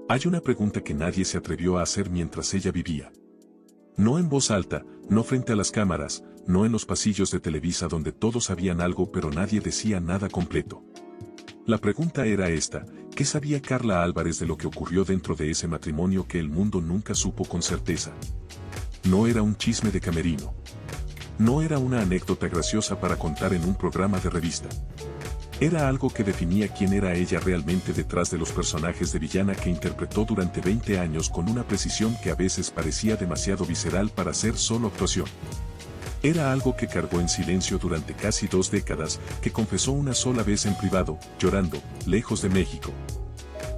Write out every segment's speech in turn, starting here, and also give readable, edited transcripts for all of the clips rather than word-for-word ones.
Hay una pregunta que nadie se atrevió a hacer mientras ella vivía. No en voz alta, no frente a las cámaras, no en los pasillos de Televisa donde todos sabían algo pero nadie decía nada completo. La pregunta era esta: ¿qué sabía Carla Álvarez de lo que ocurrió dentro de ese matrimonio que el mundo nunca supo con certeza? No era un chisme de camerino. No era una anécdota graciosa para contar en un programa de revista. Era algo que definía quién era ella realmente detrás de los personajes de villana que interpretó durante 20 años con una precisión que a veces parecía demasiado visceral para ser solo actuación. Era algo que cargó en silencio durante casi 2 décadas, que confesó una sola vez en privado, llorando, lejos de México.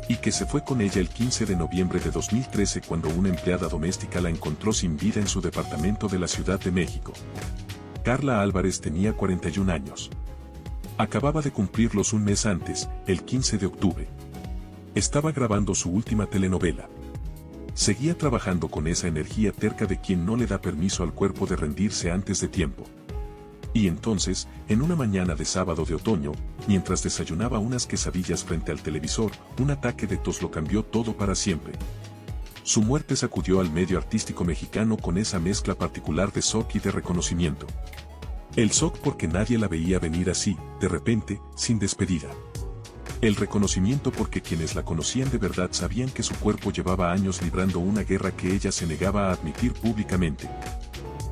Y que se fue con ella el 15 de noviembre de 2013 cuando una empleada doméstica la encontró sin vida en su departamento de la Ciudad de México. Carla Álvarez tenía 41 años. Acababa de cumplirlos un mes antes, el 15 de octubre. Estaba grabando su última telenovela. Seguía trabajando con esa energía terca de quien no le da permiso al cuerpo de rendirse antes de tiempo. Y entonces, en una mañana de sábado de otoño, mientras desayunaba unas quesadillas frente al televisor, un ataque de tos lo cambió todo para siempre. Su muerte sacudió al medio artístico mexicano con esa mezcla particular de shock y de reconocimiento. El shock porque nadie la veía venir así, de repente, sin despedida. El reconocimiento porque quienes la conocían de verdad sabían que su cuerpo llevaba años librando una guerra que ella se negaba a admitir públicamente.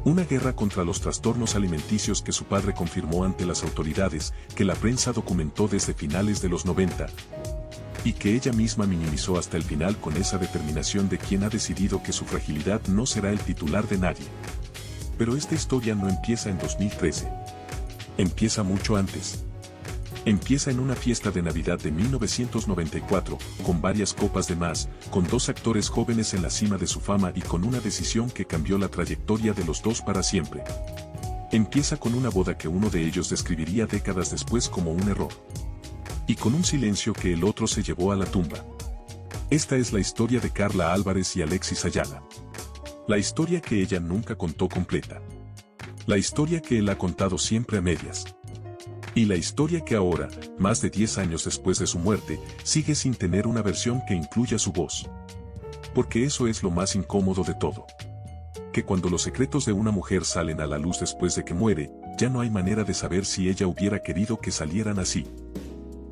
Una guerra contra los trastornos alimenticios que su padre confirmó ante las autoridades, que la prensa documentó desde finales de los 90, y que ella misma minimizó hasta el final con esa determinación de quien ha decidido que su fragilidad no será el titular de nadie. Pero esta historia no empieza en 2013. Empieza mucho antes. Empieza en una fiesta de Navidad de 1994, con varias copas de más, con 2 actores jóvenes en la cima de su fama y con una decisión que cambió la trayectoria de los dos para siempre. Empieza con una boda que uno de ellos describiría décadas después como un error. Y con un silencio que el otro se llevó a la tumba. Esta es la historia de Carla Álvarez y Alexis Ayala. La historia que ella nunca contó completa. La historia que él ha contado siempre a medias. Y la historia que ahora, más de 10 años después de su muerte, sigue sin tener una versión que incluya su voz. Porque eso es lo más incómodo de todo. Que cuando los secretos de una mujer salen a la luz después de que muere, ya no hay manera de saber si ella hubiera querido que salieran así.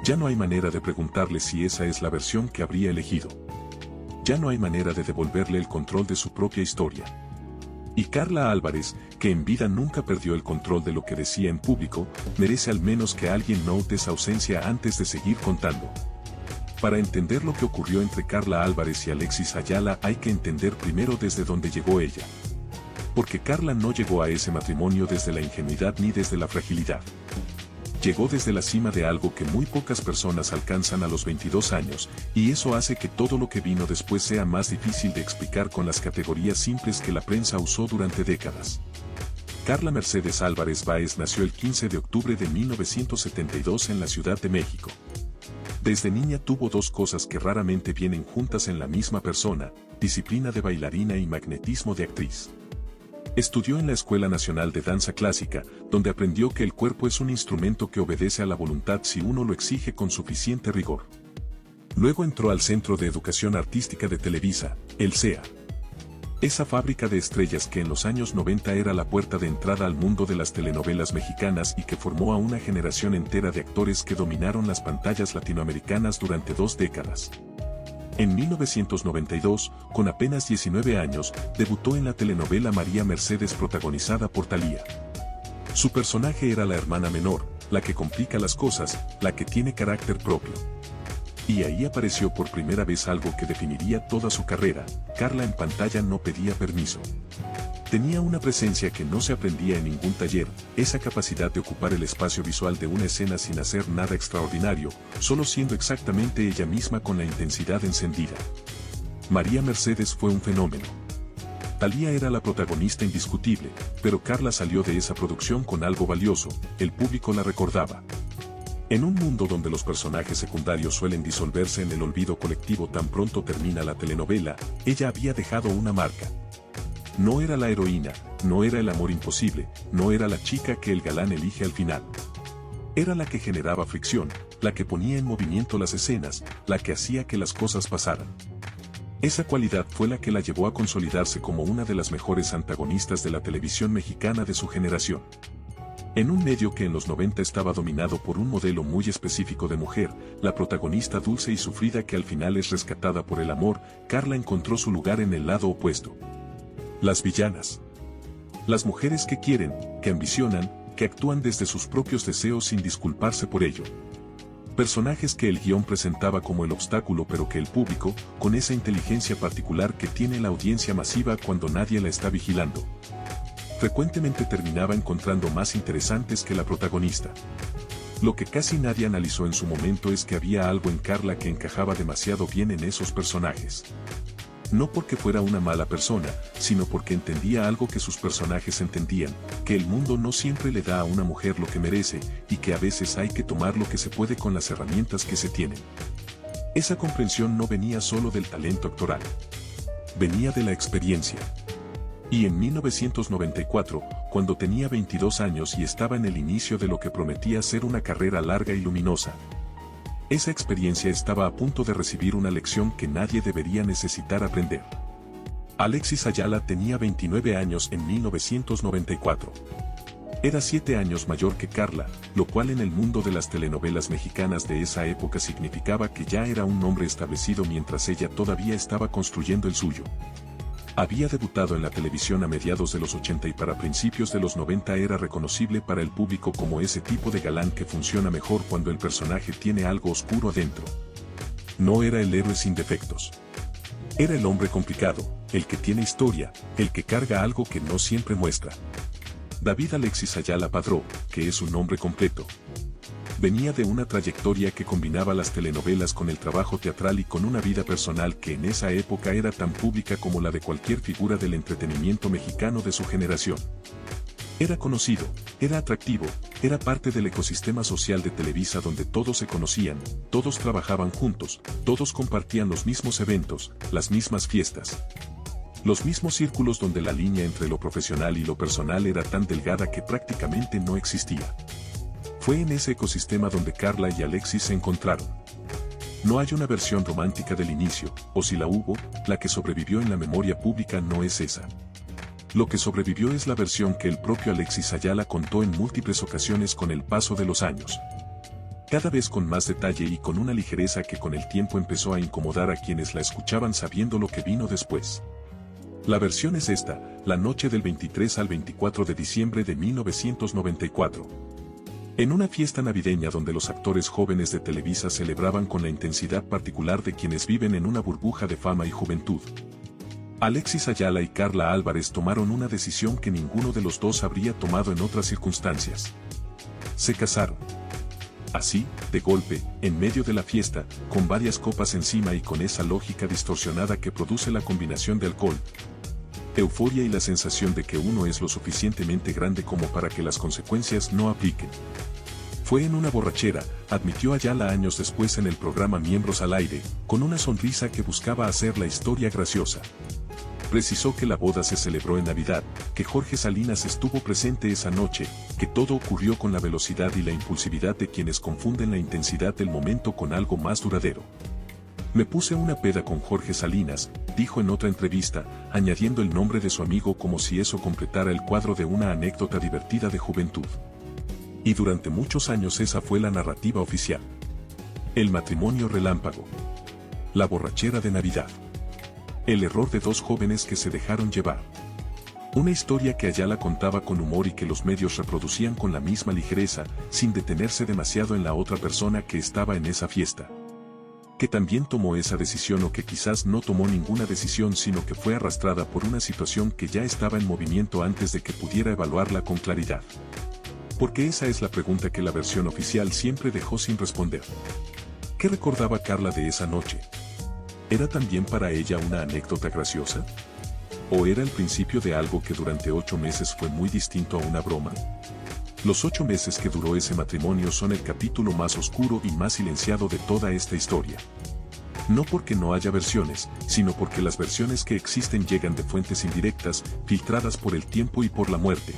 Ya no hay manera de preguntarle si esa es la versión que habría elegido. Ya no hay manera de devolverle el control de su propia historia. Y Carla Álvarez, que en vida nunca perdió el control de lo que decía en público, merece al menos que alguien note esa ausencia antes de seguir contando. Para entender lo que ocurrió entre Carla Álvarez y Alexis Ayala hay que entender primero desde dónde llegó ella. Porque Carla no llegó a ese matrimonio desde la ingenuidad ni desde la fragilidad. Llegó desde la cima de algo que muy pocas personas alcanzan a los 22 años, y eso hace que todo lo que vino después sea más difícil de explicar con las categorías simples que la prensa usó durante décadas. Carla Mercedes Álvarez Báez nació el 15 de octubre de 1972 en la Ciudad de México. Desde niña tuvo 2 cosas que raramente vienen juntas en la misma persona: disciplina de bailarina y magnetismo de actriz. Estudió en la Escuela Nacional de Danza Clásica, donde aprendió que el cuerpo es un instrumento que obedece a la voluntad si uno lo exige con suficiente rigor. Luego entró al Centro de Educación Artística de Televisa, el CEA. Esa fábrica de estrellas que en los años 90 era la puerta de entrada al mundo de las telenovelas mexicanas y que formó a una generación entera de actores que dominaron las pantallas latinoamericanas durante 2 décadas. En 1992, con apenas 19 años, debutó en la telenovela María Mercedes protagonizada por Thalía. Su personaje era la hermana menor, la que complica las cosas, la que tiene carácter propio. Y ahí apareció por primera vez algo que definiría toda su carrera: Carla en pantalla no pedía permiso. Tenía una presencia que no se aprendía en ningún taller, esa capacidad de ocupar el espacio visual de una escena sin hacer nada extraordinario, solo siendo exactamente ella misma con la intensidad encendida. María Mercedes fue un fenómeno. Thalía era la protagonista indiscutible, pero Carla salió de esa producción con algo valioso: el público la recordaba. En un mundo donde los personajes secundarios suelen disolverse en el olvido colectivo tan pronto termina la telenovela, ella había dejado una marca. No era la heroína, no era el amor imposible, no era la chica que el galán elige al final. Era la que generaba fricción, la que ponía en movimiento las escenas, la que hacía que las cosas pasaran. Esa cualidad fue la que la llevó a consolidarse como una de las mejores antagonistas de la televisión mexicana de su generación. En un medio que en los 90 estaba dominado por un modelo muy específico de mujer, la protagonista dulce y sufrida que al final es rescatada por el amor, Carla encontró su lugar en el lado opuesto. Las villanas. Las mujeres que quieren, que ambicionan, que actúan desde sus propios deseos sin disculparse por ello. Personajes que el guión presentaba como el obstáculo pero que el público, con esa inteligencia particular que tiene la audiencia masiva cuando nadie la está vigilando, frecuentemente terminaba encontrando más interesantes que la protagonista. Lo que casi nadie analizó en su momento es que había algo en Carla que encajaba demasiado bien en esos personajes. No porque fuera una mala persona, sino porque entendía algo que sus personajes entendían, que el mundo no siempre le da a una mujer lo que merece, y que a veces hay que tomar lo que se puede con las herramientas que se tienen. Esa comprensión no venía solo del talento actoral. Venía de la experiencia. Y en 1994, cuando tenía 22 años y estaba en el inicio de lo que prometía ser una carrera larga y luminosa, esa experiencia estaba a punto de recibir una lección que nadie debería necesitar aprender. Alexis Ayala tenía 29 años en 1994. Era 7 años mayor que Carla, lo cual en el mundo de las telenovelas mexicanas de esa época significaba que ya era un hombre establecido mientras ella todavía estaba construyendo el suyo. Había debutado en la televisión a mediados de los 80 y para principios de los 90 era reconocible para el público como ese tipo de galán que funciona mejor cuando el personaje tiene algo oscuro adentro. No era el héroe sin defectos. Era el hombre complicado, el que tiene historia, el que carga algo que no siempre muestra. David Alexis Ayala Padró, que es su nombre completo, venía de una trayectoria que combinaba las telenovelas con el trabajo teatral y con una vida personal que en esa época era tan pública como la de cualquier figura del entretenimiento mexicano de su generación. Era conocido, era atractivo, era parte del ecosistema social de Televisa donde todos se conocían, todos trabajaban juntos, todos compartían los mismos eventos, las mismas fiestas. Los mismos círculos donde la línea entre lo profesional y lo personal era tan delgada que prácticamente no existía. Fue en ese ecosistema donde Carla y Alexis se encontraron. No hay una versión romántica del inicio, o si la hubo, la que sobrevivió en la memoria pública no es esa. Lo que sobrevivió es la versión que el propio Alexis Ayala contó en múltiples ocasiones con el paso de los años. Cada vez con más detalle y con una ligereza que con el tiempo empezó a incomodar a quienes la escuchaban sabiendo lo que vino después. La versión es esta, la noche del 23 al 24 de diciembre de 1994. En una fiesta navideña donde los actores jóvenes de Televisa celebraban con la intensidad particular de quienes viven en una burbuja de fama y juventud, Alexis Ayala y Carla Álvarez tomaron una decisión que ninguno de los dos habría tomado en otras circunstancias. Se casaron. Así, de golpe, en medio de la fiesta, con varias copas encima y con esa lógica distorsionada que produce la combinación de alcohol, euforia y la sensación de que uno es lo suficientemente grande como para que las consecuencias no apliquen. Fue en una borrachera, admitió Ayala años después en el programa Miembros al Aire, con una sonrisa que buscaba hacer la historia graciosa. Precisó que la boda se celebró en Navidad, que Jorge Salinas estuvo presente esa noche, que todo ocurrió con la velocidad y la impulsividad de quienes confunden la intensidad del momento con algo más duradero. Me puse una peda con Jorge Salinas, dijo en otra entrevista, añadiendo el nombre de su amigo como si eso completara el cuadro de una anécdota divertida de juventud. Y durante muchos años esa fue la narrativa oficial. El matrimonio relámpago. La borrachera de Navidad. El error de dos jóvenes que se dejaron llevar. Una historia que Ayala contaba con humor y que los medios reproducían con la misma ligereza, sin detenerse demasiado en la otra persona que estaba en esa fiesta. Que también tomó esa decisión o que quizás no tomó ninguna decisión sino que fue arrastrada por una situación que ya estaba en movimiento antes de que pudiera evaluarla con claridad. Porque esa es la pregunta que la versión oficial siempre dejó sin responder. ¿Qué recordaba Carla de esa noche? ¿Era también para ella una anécdota graciosa? ¿O era el principio de algo que durante 8 meses fue muy distinto a una broma? Los 8 meses que duró ese matrimonio son el capítulo más oscuro y más silenciado de toda esta historia. No porque no haya versiones, sino porque las versiones que existen llegan de fuentes indirectas, filtradas por el tiempo y por la muerte.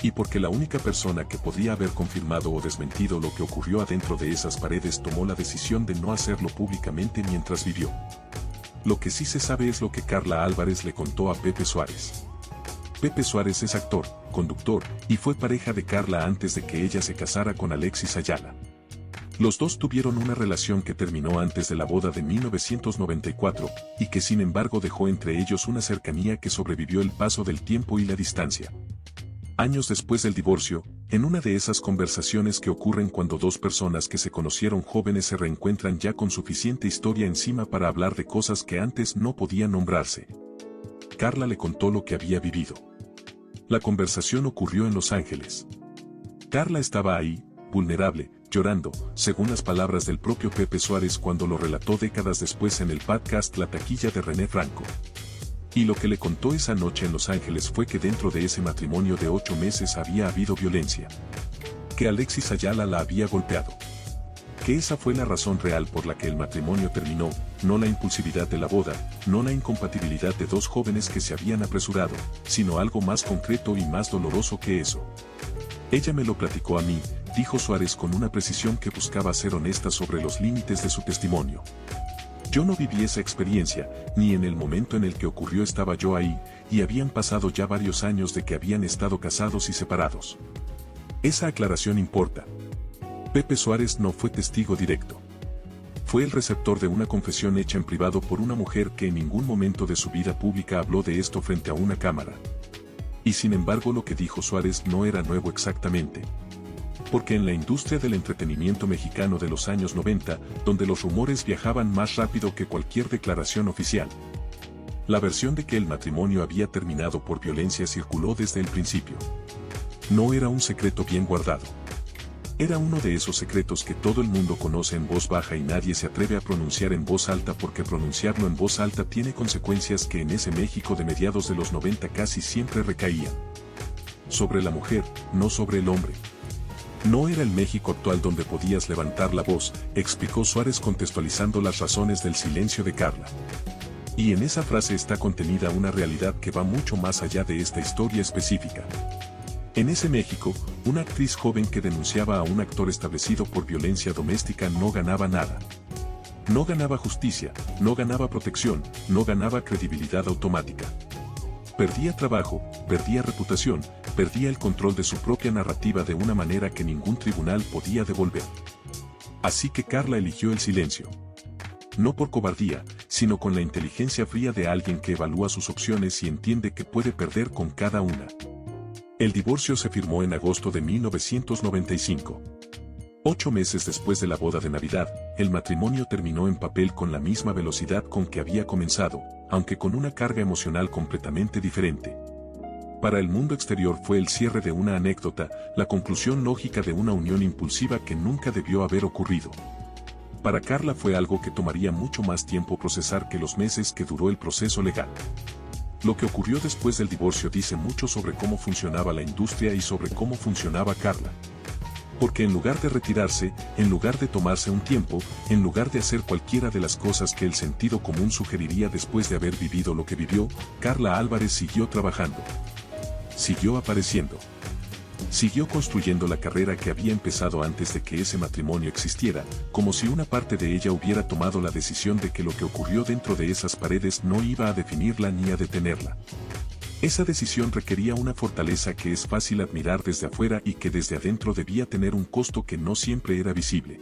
Y porque la única persona que podría haber confirmado o desmentido lo que ocurrió adentro de esas paredes tomó la decisión de no hacerlo públicamente mientras vivió. Lo que sí se sabe es lo que Carla Álvarez le contó a Pepe Suárez. Pepe Suárez es actor, conductor, y fue pareja de Carla antes de que ella se casara con Alexis Ayala. Los dos tuvieron una relación que terminó antes de la boda de 1994, y que sin embargo dejó entre ellos una cercanía que sobrevivió el paso del tiempo y la distancia. Años después del divorcio, en una de esas conversaciones que ocurren cuando dos personas que se conocieron jóvenes se reencuentran ya con suficiente historia encima para hablar de cosas que antes no podían nombrarse, Carla le contó lo que había vivido. La conversación ocurrió en Los Ángeles. Carla estaba ahí, vulnerable, llorando, según las palabras del propio Pepe Suárez cuando lo relató décadas después en el podcast La Taquilla de René Franco. Y lo que le contó esa noche en Los Ángeles fue que dentro de ese matrimonio de 8 meses había habido violencia. Que Alexis Ayala la había golpeado. Que esa fue la razón real por la que el matrimonio terminó, no la impulsividad de la boda, no la incompatibilidad de dos jóvenes que se habían apresurado, sino algo más concreto y más doloroso que eso. Ella me lo platicó a mí, dijo Suárez con una precisión que buscaba ser honesta sobre los límites de su testimonio. Yo no viví esa experiencia, ni en el momento en el que ocurrió estaba yo ahí, y habían pasado ya varios años de que habían estado casados y separados. Esa aclaración importa. Pepe Suárez no fue testigo directo. Fue el receptor de una confesión hecha en privado por una mujer que en ningún momento de su vida pública habló de esto frente a una cámara. Y sin embargo lo que dijo Suárez no era nuevo exactamente. Porque en la industria del entretenimiento mexicano de los años 90, donde los rumores viajaban más rápido que cualquier declaración oficial, la versión de que el matrimonio había terminado por violencia circuló desde el principio. No era un secreto bien guardado. Era uno de esos secretos que todo el mundo conoce en voz baja y nadie se atreve a pronunciar en voz alta porque pronunciarlo en voz alta tiene consecuencias que en ese México de mediados de los 90 casi siempre recaían sobre la mujer, no sobre el hombre. No era el México actual donde podías levantar la voz, explicó Suárez contextualizando las razones del silencio de Carla. Y en esa frase está contenida una realidad que va mucho más allá de esta historia específica. En ese México, una actriz joven que denunciaba a un actor establecido por violencia doméstica no ganaba nada. No ganaba justicia, no ganaba protección, no ganaba credibilidad automática. Perdía trabajo, perdía reputación, perdía el control de su propia narrativa de una manera que ningún tribunal podía devolver. Así que Carla eligió el silencio. No por cobardía, sino con la inteligencia fría de alguien que evalúa sus opciones y entiende que puede perder con cada una. El divorcio se firmó en agosto de 1995. 8 meses después de la boda de Navidad, el matrimonio terminó en papel con la misma velocidad con que había comenzado, aunque con una carga emocional completamente diferente. Para el mundo exterior fue el cierre de una anécdota, la conclusión lógica de una unión impulsiva que nunca debió haber ocurrido. Para Carla fue algo que tomaría mucho más tiempo procesar que los meses que duró el proceso legal. Lo que ocurrió después del divorcio dice mucho sobre cómo funcionaba la industria y sobre cómo funcionaba Carla. Porque en lugar de retirarse, en lugar de tomarse un tiempo, en lugar de hacer cualquiera de las cosas que el sentido común sugeriría después de haber vivido lo que vivió, Carla Álvarez siguió trabajando. Siguió apareciendo. Siguió construyendo la carrera que había empezado antes de que ese matrimonio existiera, como si una parte de ella hubiera tomado la decisión de que lo que ocurrió dentro de esas paredes no iba a definirla ni a detenerla. Esa decisión requería una fortaleza que es fácil admirar desde afuera y que desde adentro debía tener un costo que no siempre era visible.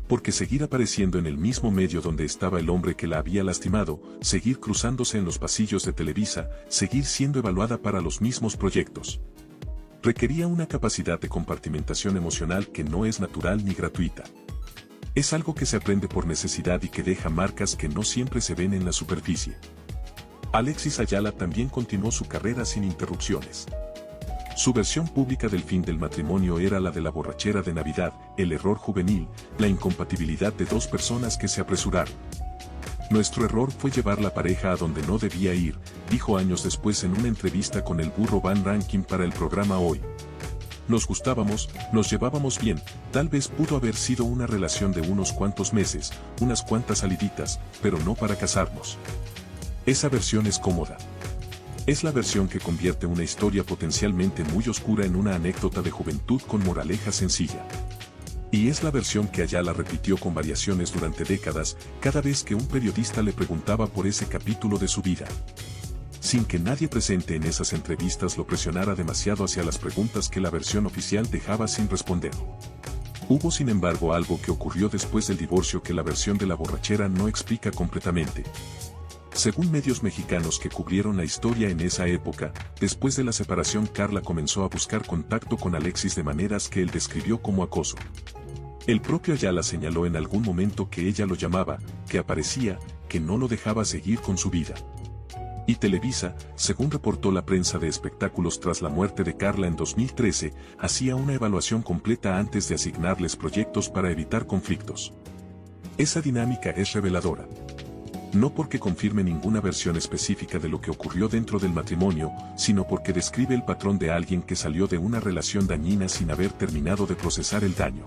Porque seguir apareciendo en el mismo medio donde estaba el hombre que la había lastimado, seguir cruzándose en los pasillos de Televisa, seguir siendo evaluada para los mismos proyectos, requería una capacidad de compartimentación emocional que no es natural ni gratuita. Es algo que se aprende por necesidad y que deja marcas que no siempre se ven en la superficie. Alexis Ayala también continuó su carrera sin interrupciones. Su versión pública del fin del matrimonio era la de la borrachera de Navidad, el error juvenil, la incompatibilidad de dos personas que se apresuraron. Nuestro error fue llevar la pareja a donde no debía ir, dijo años después en una entrevista con el burro Van Rankin para el programa Hoy. Nos gustábamos, nos llevábamos bien, tal vez pudo haber sido una relación de unos cuantos meses, unas cuantas saliditas, pero no para casarnos. Esa versión es cómoda. Es la versión que convierte una historia potencialmente muy oscura en una anécdota de juventud con moraleja sencilla. Y es la versión que Ayala repitió con variaciones durante décadas, cada vez que un periodista le preguntaba por ese capítulo de su vida. Sin que nadie presente en esas entrevistas lo presionara demasiado hacia las preguntas que la versión oficial dejaba sin responder. Hubo sin embargo algo que ocurrió después del divorcio que la versión de la borrachera no explica completamente. Según medios mexicanos que cubrieron la historia en esa época, después de la separación Carla comenzó a buscar contacto con Alexis de maneras que él describió como acoso. El propio Ayala señaló en algún momento que ella lo llamaba, que aparecía, que no lo dejaba seguir con su vida. Y Televisa, según reportó la prensa de espectáculos tras la muerte de Carla en 2013, hacía una evaluación completa antes de asignarles proyectos para evitar conflictos. Esa dinámica es reveladora. No porque confirme ninguna versión específica de lo que ocurrió dentro del matrimonio, sino porque describe el patrón de alguien que salió de una relación dañina sin haber terminado de procesar el daño.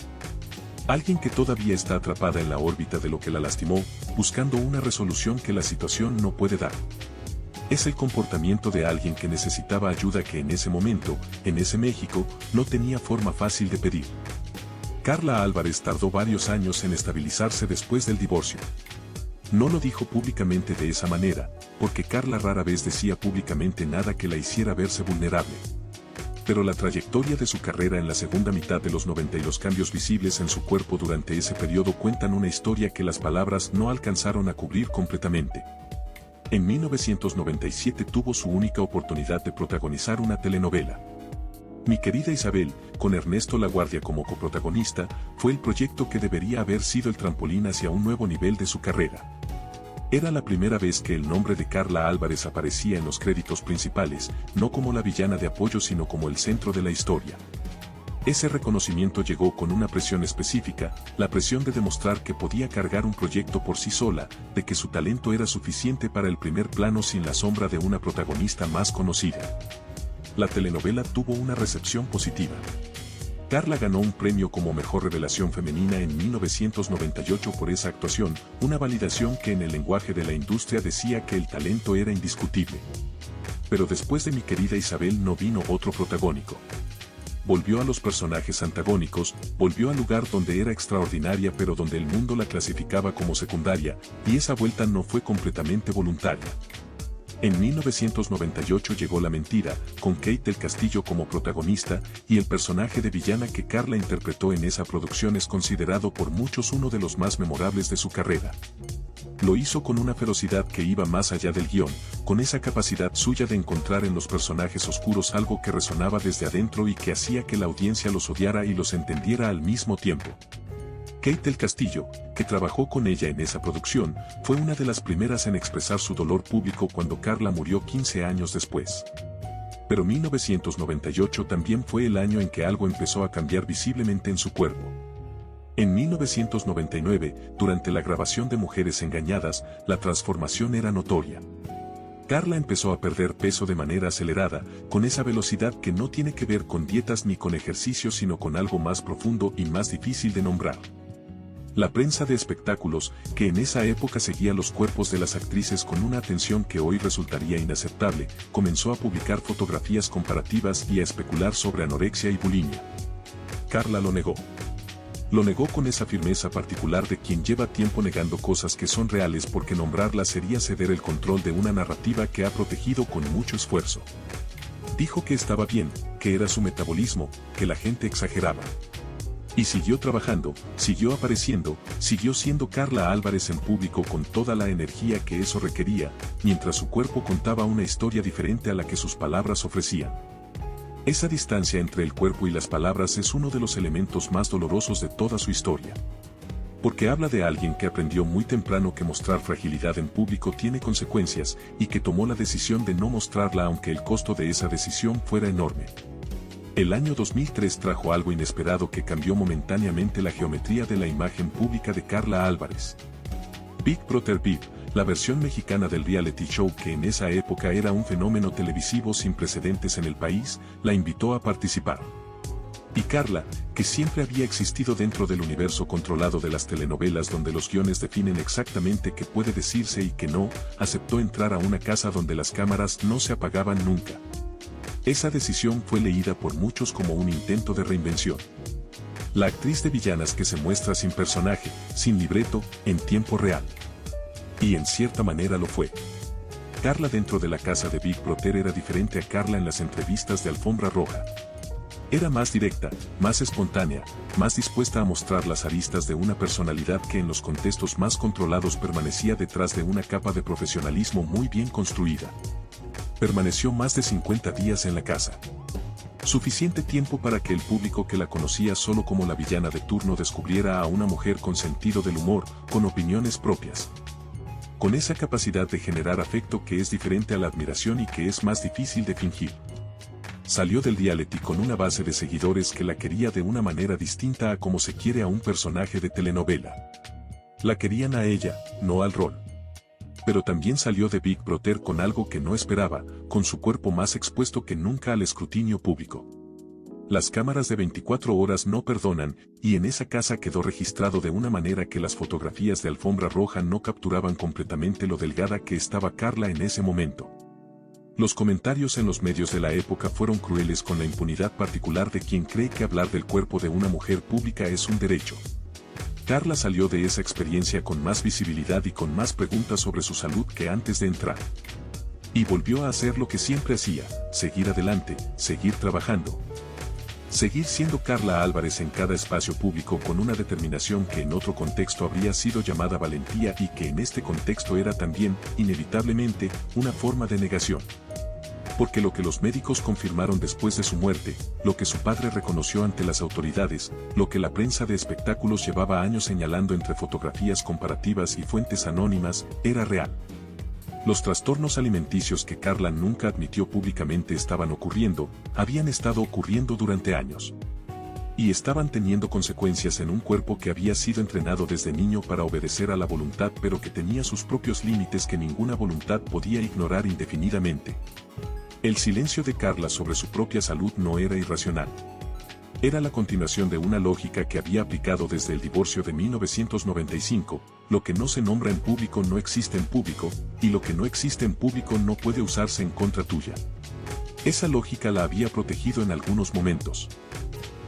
Alguien que todavía está atrapada en la órbita de lo que la lastimó, buscando una resolución que la situación no puede dar. Es el comportamiento de alguien que necesitaba ayuda que en ese momento, en ese México, no tenía forma fácil de pedir. Carla Álvarez tardó varios años en estabilizarse después del divorcio. No lo dijo públicamente de esa manera, porque Carla rara vez decía públicamente nada que la hiciera verse vulnerable. Pero la trayectoria de su carrera en la segunda mitad de los 90 y los cambios visibles en su cuerpo durante ese periodo cuentan una historia que las palabras no alcanzaron a cubrir completamente. En 1997 tuvo su única oportunidad de protagonizar una telenovela. Mi querida Isabel, con Ernesto Laguardia como coprotagonista, fue el proyecto que debería haber sido el trampolín hacia un nuevo nivel de su carrera. Era la primera vez que el nombre de Carla Álvarez aparecía en los créditos principales, no como la villana de apoyo sino como el centro de la historia. Ese reconocimiento llegó con una presión específica, la presión de demostrar que podía cargar un proyecto por sí sola, de que su talento era suficiente para el primer plano sin la sombra de una protagonista más conocida. La telenovela tuvo una recepción positiva. Carla ganó un premio como Mejor Revelación Femenina en 1998 por esa actuación, una validación que en el lenguaje de la industria decía que el talento era indiscutible. Pero después de Mi querida Isabel no vino otro protagónico. Volvió a los personajes antagónicos, volvió al lugar donde era extraordinaria pero donde el mundo la clasificaba como secundaria, y esa vuelta no fue completamente voluntaria. En 1998 llegó La mentira, con Kate del Castillo como protagonista, y el personaje de villana que Carla interpretó en esa producción es considerado por muchos uno de los más memorables de su carrera. Lo hizo con una ferocidad que iba más allá del guión, con esa capacidad suya de encontrar en los personajes oscuros algo que resonaba desde adentro y que hacía que la audiencia los odiara y los entendiera al mismo tiempo. Kate del Castillo, que trabajó con ella en esa producción, fue una de las primeras en expresar su dolor público cuando Carla murió 15 años después. Pero 1998 también fue el año en que algo empezó a cambiar visiblemente en su cuerpo. En 1999, durante la grabación de Mujeres Engañadas, la transformación era notoria. Carla empezó a perder peso de manera acelerada, con esa velocidad que no tiene que ver con dietas ni con ejercicio sino con algo más profundo y más difícil de nombrar. La prensa de espectáculos, que en esa época seguía los cuerpos de las actrices con una atención que hoy resultaría inaceptable, comenzó a publicar fotografías comparativas y a especular sobre anorexia y bulimia. Carla lo negó. Lo negó con esa firmeza particular de quien lleva tiempo negando cosas que son reales porque nombrarlas sería ceder el control de una narrativa que ha protegido con mucho esfuerzo. Dijo que estaba bien, que era su metabolismo, que la gente exageraba. Y siguió trabajando, siguió apareciendo, siguió siendo Carla Álvarez en público con toda la energía que eso requería, mientras su cuerpo contaba una historia diferente a la que sus palabras ofrecían. Esa distancia entre el cuerpo y las palabras es uno de los elementos más dolorosos de toda su historia. Porque habla de alguien que aprendió muy temprano que mostrar fragilidad en público tiene consecuencias, y que tomó la decisión de no mostrarla aunque el costo de esa decisión fuera enorme. El año 2003 trajo algo inesperado que cambió momentáneamente la geometría de la imagen pública de Carla Álvarez. Big Brother VIP, la versión mexicana del reality show que en esa época era un fenómeno televisivo sin precedentes en el país, la invitó a participar. Y Carla, que siempre había existido dentro del universo controlado de las telenovelas donde los guiones definen exactamente qué puede decirse y qué no, aceptó entrar a una casa donde las cámaras no se apagaban nunca. Esa decisión fue leída por muchos como un intento de reinvención. La actriz de villanas que se muestra sin personaje, sin libreto, en tiempo real. Y en cierta manera lo fue. Carla dentro de la casa de Big Brother era diferente a Carla en las entrevistas de Alfombra Roja. Era más directa, más espontánea, más dispuesta a mostrar las aristas de una personalidad que en los contextos más controlados permanecía detrás de una capa de profesionalismo muy bien construida. Permaneció más de 50 días en la casa. Suficiente tiempo para que el público que la conocía solo como la villana de turno descubriera a una mujer con sentido del humor, con opiniones propias. Con esa capacidad de generar afecto que es diferente a la admiración y que es más difícil de fingir. Salió del reality con una base de seguidores que la quería de una manera distinta a como se quiere a un personaje de telenovela. La querían a ella, no al rol. Pero también salió de Big Brother con algo que no esperaba, con su cuerpo más expuesto que nunca al escrutinio público. Las cámaras de 24 horas no perdonan, y en esa casa quedó registrado de una manera que las fotografías de Alfombra Roja no capturaban completamente lo delgada que estaba Carla en ese momento. Los comentarios en los medios de la época fueron crueles con la impunidad particular de quien cree que hablar del cuerpo de una mujer pública es un derecho. Carla salió de esa experiencia con más visibilidad y con más preguntas sobre su salud que antes de entrar. Y volvió a hacer lo que siempre hacía, seguir adelante, seguir trabajando. Seguir siendo Carla Álvarez en cada espacio público con una determinación que en otro contexto habría sido llamada valentía y que en este contexto era también, inevitablemente, una forma de negación. Porque lo que los médicos confirmaron después de su muerte, lo que su padre reconoció ante las autoridades, lo que la prensa de espectáculos llevaba años señalando entre fotografías comparativas y fuentes anónimas, era real. Los trastornos alimenticios que Carla nunca admitió públicamente estaban ocurriendo, habían estado ocurriendo durante años. Y estaban teniendo consecuencias en un cuerpo que había sido entrenado desde niño para obedecer a la voluntad pero que tenía sus propios límites que ninguna voluntad podía ignorar indefinidamente. El silencio de Carla sobre su propia salud no era irracional. Era la continuación de una lógica que había aplicado desde el divorcio de 1995, lo que no se nombra en público no existe en público, y lo que no existe en público no puede usarse en contra tuya. Esa lógica la había protegido en algunos momentos.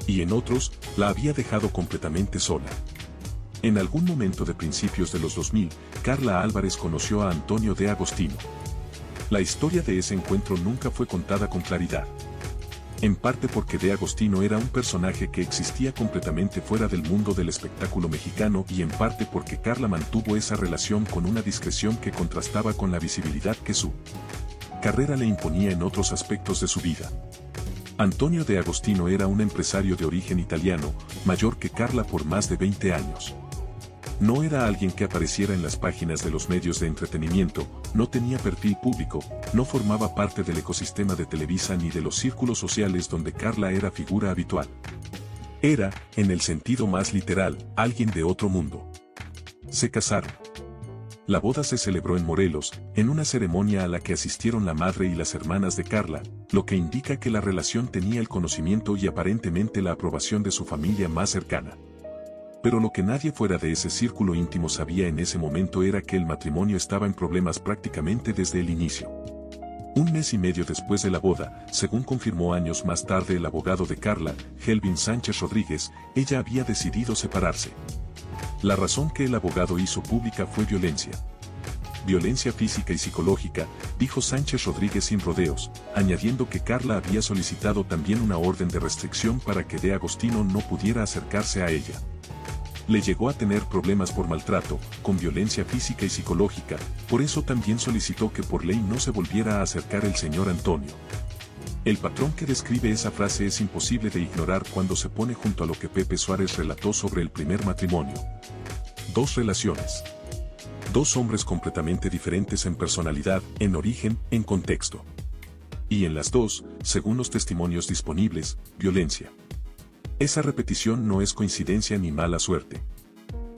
Y en otros, la había dejado completamente sola. En algún momento de principios de los 2000, Carla Álvarez conoció a Antonio de Agostino. La historia de ese encuentro nunca fue contada con claridad. En parte porque De Agostino era un personaje que existía completamente fuera del mundo del espectáculo mexicano y en parte porque Carla mantuvo esa relación con una discreción que contrastaba con la visibilidad que su carrera le imponía en otros aspectos de su vida. Antonio De Agostino era un empresario de origen italiano, mayor que Carla por más de 20 años. No era alguien que apareciera en las páginas de los medios de entretenimiento, no tenía perfil público, no formaba parte del ecosistema de Televisa ni de los círculos sociales donde Carla era figura habitual. Era, en el sentido más literal, alguien de otro mundo. Se casaron. La boda se celebró en Morelos, en una ceremonia a la que asistieron la madre y las hermanas de Carla, lo que indica que la relación tenía el conocimiento y aparentemente la aprobación de su familia más cercana. Pero lo que nadie fuera de ese círculo íntimo sabía en ese momento era que el matrimonio estaba en problemas prácticamente desde el inicio. Un mes y medio después de la boda, según confirmó años más tarde el abogado de Carla, Helvin Sánchez Rodríguez, ella había decidido separarse. La razón que el abogado hizo pública fue violencia. Violencia física y psicológica, dijo Sánchez Rodríguez sin rodeos, añadiendo que Carla había solicitado también una orden de restricción para que De Agostino no pudiera acercarse a ella. Le llegó a tener problemas por maltrato, con violencia física y psicológica, por eso también solicitó que por ley no se volviera a acercar el señor Antonio. El patrón que describe esa frase es imposible de ignorar cuando se pone junto a lo que Pepe Suárez relató sobre el primer matrimonio. Dos relaciones. Dos hombres completamente diferentes en personalidad, en origen, en contexto. Y en las dos, según los testimonios disponibles, violencia. Esa repetición no es coincidencia ni mala suerte.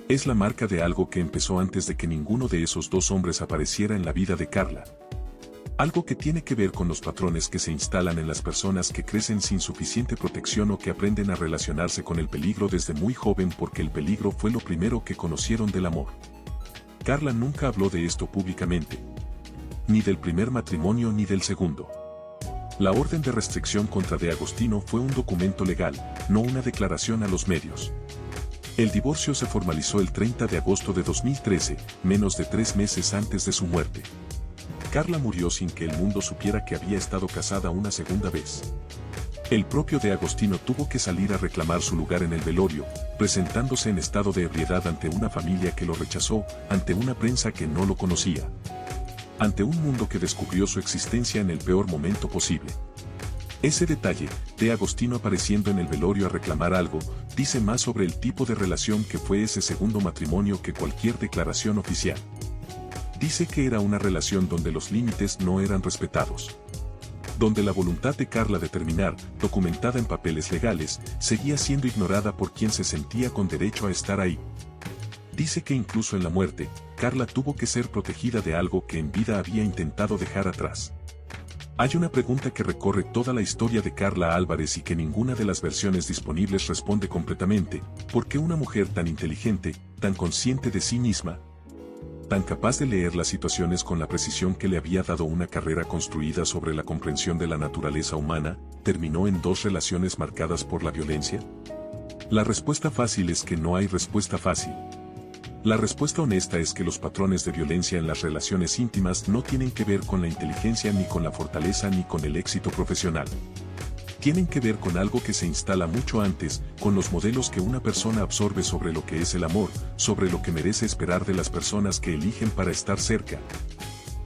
Es la marca de algo que empezó antes de que ninguno de esos dos hombres apareciera en la vida de Carla. Algo que tiene que ver con los patrones que se instalan en las personas que crecen sin suficiente protección o que aprenden a relacionarse con el peligro desde muy joven porque el peligro fue lo primero que conocieron del amor. Carla nunca habló de esto públicamente. Ni del primer matrimonio ni del segundo. La orden de restricción contra De Agostino fue un documento legal, no una declaración a los medios. El divorcio se formalizó el 30 de agosto de 2013, menos de 3 meses antes de su muerte. Carla murió sin que el mundo supiera que había estado casada una segunda vez. El propio De Agostino tuvo que salir a reclamar su lugar en el velorio, presentándose en estado de ebriedad ante una familia que lo rechazó, ante una prensa que no lo conocía, ante un mundo que descubrió su existencia en el peor momento posible. Ese detalle, De Agostino apareciendo en el velorio a reclamar algo, dice más sobre el tipo de relación que fue ese segundo matrimonio que cualquier declaración oficial. Dice que era una relación donde los límites no eran respetados, donde la voluntad de Carla de terminar, documentada en papeles legales, seguía siendo ignorada por quien se sentía con derecho a estar ahí. Dice que incluso en la muerte, Carla tuvo que ser protegida de algo que en vida había intentado dejar atrás. Hay una pregunta que recorre toda la historia de Carla Álvarez y que ninguna de las versiones disponibles responde completamente: ¿por qué una mujer tan inteligente, tan consciente de sí misma, tan capaz de leer las situaciones con la precisión que le había dado una carrera construida sobre la comprensión de la naturaleza humana, terminó en 2 relaciones marcadas por la violencia? La respuesta fácil es que no hay respuesta fácil. La respuesta honesta es que los patrones de violencia en las relaciones íntimas no tienen que ver con la inteligencia ni con la fortaleza ni con el éxito profesional. Tienen que ver con algo que se instala mucho antes, con los modelos que una persona absorbe sobre lo que es el amor, sobre lo que merece esperar de las personas que eligen para estar cerca,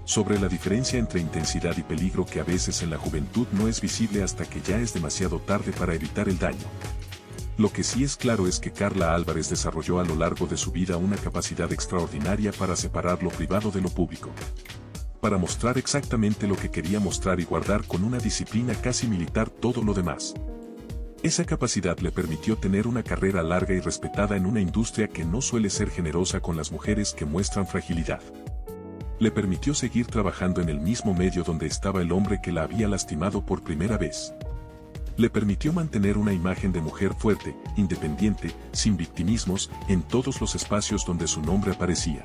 sobre la diferencia entre intensidad y peligro que a veces en la juventud no es visible hasta que ya es demasiado tarde para evitar el daño. Lo que sí es claro es que Carla Álvarez desarrolló a lo largo de su vida una capacidad extraordinaria para separar lo privado de lo público, para mostrar exactamente lo que quería mostrar y guardar con una disciplina casi militar todo lo demás. Esa capacidad le permitió tener una carrera larga y respetada en una industria que no suele ser generosa con las mujeres que muestran fragilidad. Le permitió seguir trabajando en el mismo medio donde estaba el hombre que la había lastimado por primera vez. Le permitió mantener una imagen de mujer fuerte, independiente, sin victimismos, en todos los espacios donde su nombre aparecía.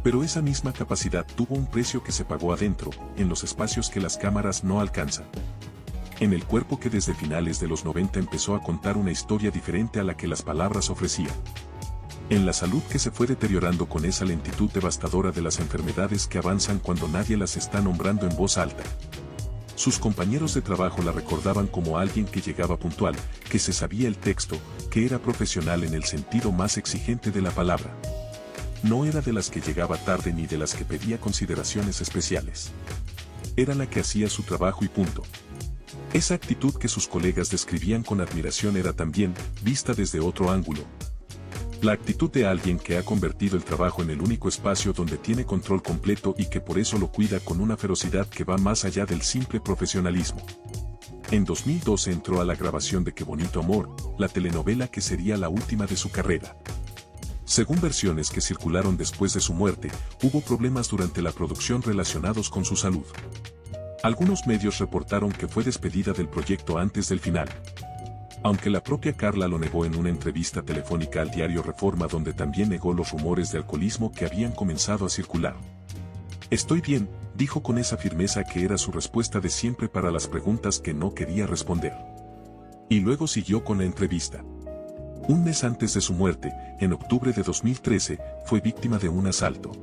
Pero esa misma capacidad tuvo un precio que se pagó adentro, en los espacios que las cámaras no alcanzan. En el cuerpo que desde finales de los 90 empezó a contar una historia diferente a la que las palabras ofrecían. En la salud que se fue deteriorando con esa lentitud devastadora de las enfermedades que avanzan cuando nadie las está nombrando en voz alta. Sus compañeros de trabajo la recordaban como alguien que llegaba puntual, que se sabía el texto, que era profesional en el sentido más exigente de la palabra. No era de las que llegaba tarde ni de las que pedía consideraciones especiales. Era la que hacía su trabajo y punto. Esa actitud que sus colegas describían con admiración era también, vista desde otro ángulo, la actitud de alguien que ha convertido el trabajo en el único espacio donde tiene control completo y que por eso lo cuida con una ferocidad que va más allá del simple profesionalismo. En 2012 entró a la grabación de Qué bonito amor, la telenovela que sería la última de su carrera. Según versiones que circularon después de su muerte, hubo problemas durante la producción relacionados con su salud. Algunos medios reportaron que fue despedida del proyecto antes del final, aunque la propia Carla lo negó en una entrevista telefónica al diario Reforma, donde también negó los rumores de alcoholismo que habían comenzado a circular. Estoy bien, dijo con esa firmeza que era su respuesta de siempre para las preguntas que no quería responder. Y luego siguió con la entrevista. Un mes antes de su muerte, en octubre de 2013, fue víctima de un asalto.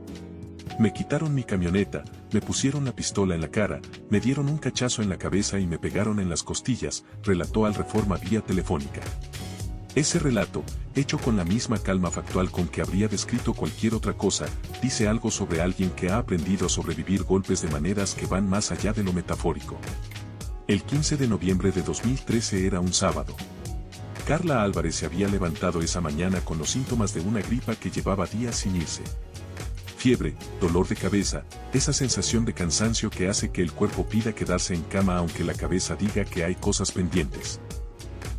Me quitaron mi camioneta, me pusieron la pistola en la cara, me dieron un cachazo en la cabeza y me pegaron en las costillas, relató al Reforma vía telefónica. Ese relato, hecho con la misma calma factual con que habría descrito cualquier otra cosa, dice algo sobre alguien que ha aprendido a sobrevivir golpes de maneras que van más allá de lo metafórico. El 15 de noviembre de 2013 era un sábado. Carla Álvarez se había levantado esa mañana con los síntomas de una gripa que llevaba días sin irse. Fiebre, dolor de cabeza, esa sensación de cansancio que hace que el cuerpo pida quedarse en cama aunque la cabeza diga que hay cosas pendientes.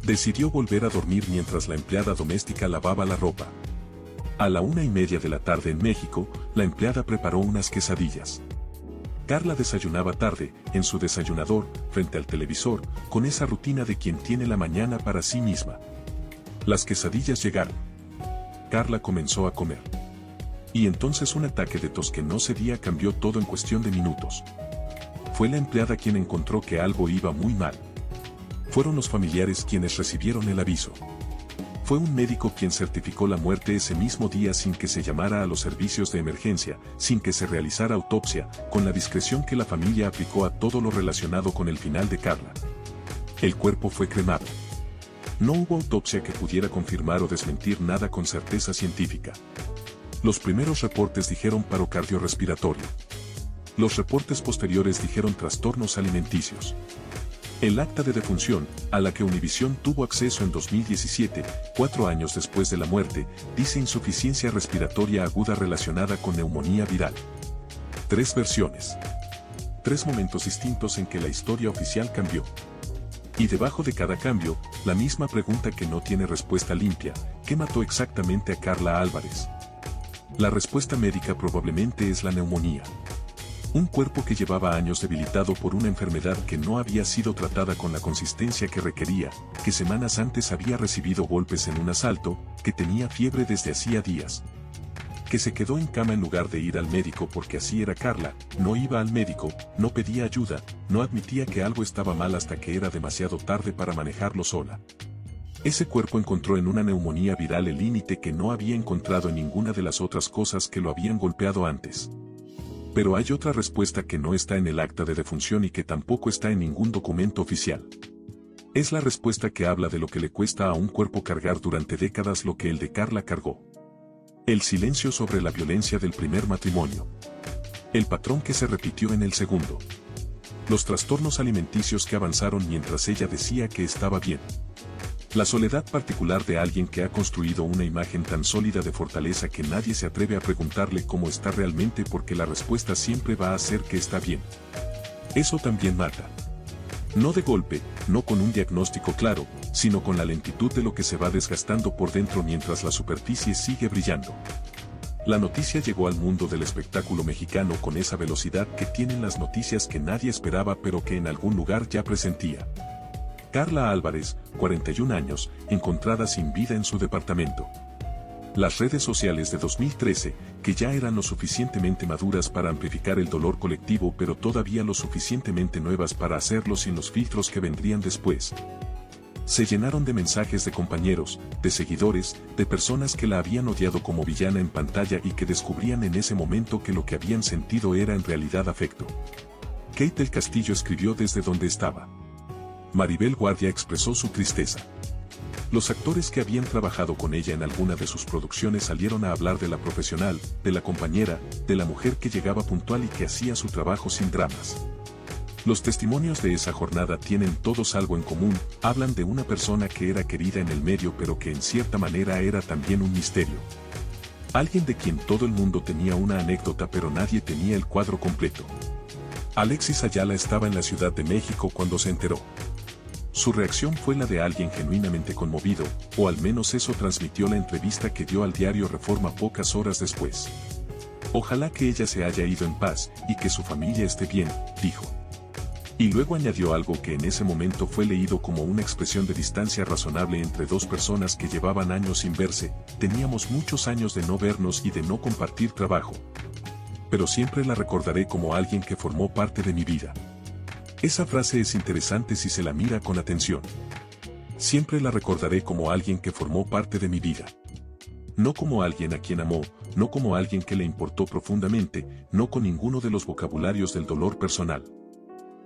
Decidió volver a dormir mientras la empleada doméstica lavaba la ropa. A la 1:30 de la tarde en México, la empleada preparó unas quesadillas. Carla desayunaba tarde, en su desayunador, frente al televisor, con esa rutina de quien tiene la mañana para sí misma. Las quesadillas llegaron. Carla comenzó a comer. Y entonces un ataque de tos que no cedía cambió todo en cuestión de minutos. Fue la empleada quien encontró que algo iba muy mal. Fueron los familiares quienes recibieron el aviso. Fue un médico quien certificó la muerte ese mismo día sin que se llamara a los servicios de emergencia, sin que se realizara autopsia, con la discreción que la familia aplicó a todo lo relacionado con el final de Carla. El cuerpo fue cremado. No hubo autopsia que pudiera confirmar o desmentir nada con certeza científica. Los primeros reportes dijeron paro cardiorrespiratorio. Los reportes posteriores dijeron trastornos alimenticios. El acta de defunción, a la que Univisión tuvo acceso en 2017, 4 años después de la muerte, dice insuficiencia respiratoria aguda relacionada con neumonía viral. 3 versiones. 3 momentos distintos en que la historia oficial cambió. Y debajo de cada cambio, la misma pregunta que no tiene respuesta limpia: ¿qué mató exactamente a Carla Álvarez? La respuesta médica probablemente es la neumonía. Un cuerpo que llevaba años debilitado por una enfermedad que no había sido tratada con la consistencia que requería, que semanas antes había recibido golpes en un asalto, que tenía fiebre desde hacía días. Que se quedó en cama en lugar de ir al médico porque así era Carla, no iba al médico, no pedía ayuda, no admitía que algo estaba mal hasta que era demasiado tarde para manejarlo sola. Ese cuerpo encontró en una neumonía viral el límite que no había encontrado en ninguna de las otras cosas que lo habían golpeado antes. Pero hay otra respuesta que no está en el acta de defunción y que tampoco está en ningún documento oficial. Es la respuesta que habla de lo que le cuesta a un cuerpo cargar durante décadas lo que el de Carla cargó. El silencio sobre la violencia del primer matrimonio. El patrón que se repitió en el segundo. Los trastornos alimenticios que avanzaron mientras ella decía que estaba bien. La soledad particular de alguien que ha construido una imagen tan sólida de fortaleza que nadie se atreve a preguntarle cómo está realmente porque la respuesta siempre va a ser que está bien. Eso también mata. No de golpe, no con un diagnóstico claro, sino con la lentitud de lo que se va desgastando por dentro mientras la superficie sigue brillando. La noticia llegó al mundo del espectáculo mexicano con esa velocidad que tienen las noticias que nadie esperaba pero que en algún lugar ya presentía. Carla Álvarez, 41 años, encontrada sin vida en su departamento. Las redes sociales de 2013, que ya eran lo suficientemente maduras para amplificar el dolor colectivo pero todavía lo suficientemente nuevas para hacerlo sin los filtros que vendrían después. Se llenaron de mensajes de compañeros, de seguidores, de personas que la habían odiado como villana en pantalla y que descubrían en ese momento que lo que habían sentido era en realidad afecto. Kate del Castillo escribió desde donde estaba. Maribel Guardia expresó su tristeza. Los actores que habían trabajado con ella en alguna de sus producciones salieron a hablar de la profesional, de la compañera, de la mujer que llegaba puntual y que hacía su trabajo sin dramas. Los testimonios de esa jornada tienen todos algo en común, hablan de una persona que era querida en el medio pero que en cierta manera era también un misterio. Alguien de quien todo el mundo tenía una anécdota pero nadie tenía el cuadro completo. Alexis Ayala estaba en la Ciudad de México cuando se enteró. Su reacción fue la de alguien genuinamente conmovido, o al menos eso transmitió la entrevista que dio al diario Reforma pocas horas después. Ojalá que ella se haya ido en paz, y que su familia esté bien, dijo. Y luego añadió algo que en ese momento fue leído como una expresión de distancia razonable entre dos personas que llevaban años sin verse, teníamos muchos años de no vernos y de no compartir trabajo. Pero siempre la recordaré como alguien que formó parte de mi vida. Esa frase es interesante si se la mira con atención. Siempre la recordaré como alguien que formó parte de mi vida. No como alguien a quien amó, no como alguien que le importó profundamente, no con ninguno de los vocabularios del dolor personal.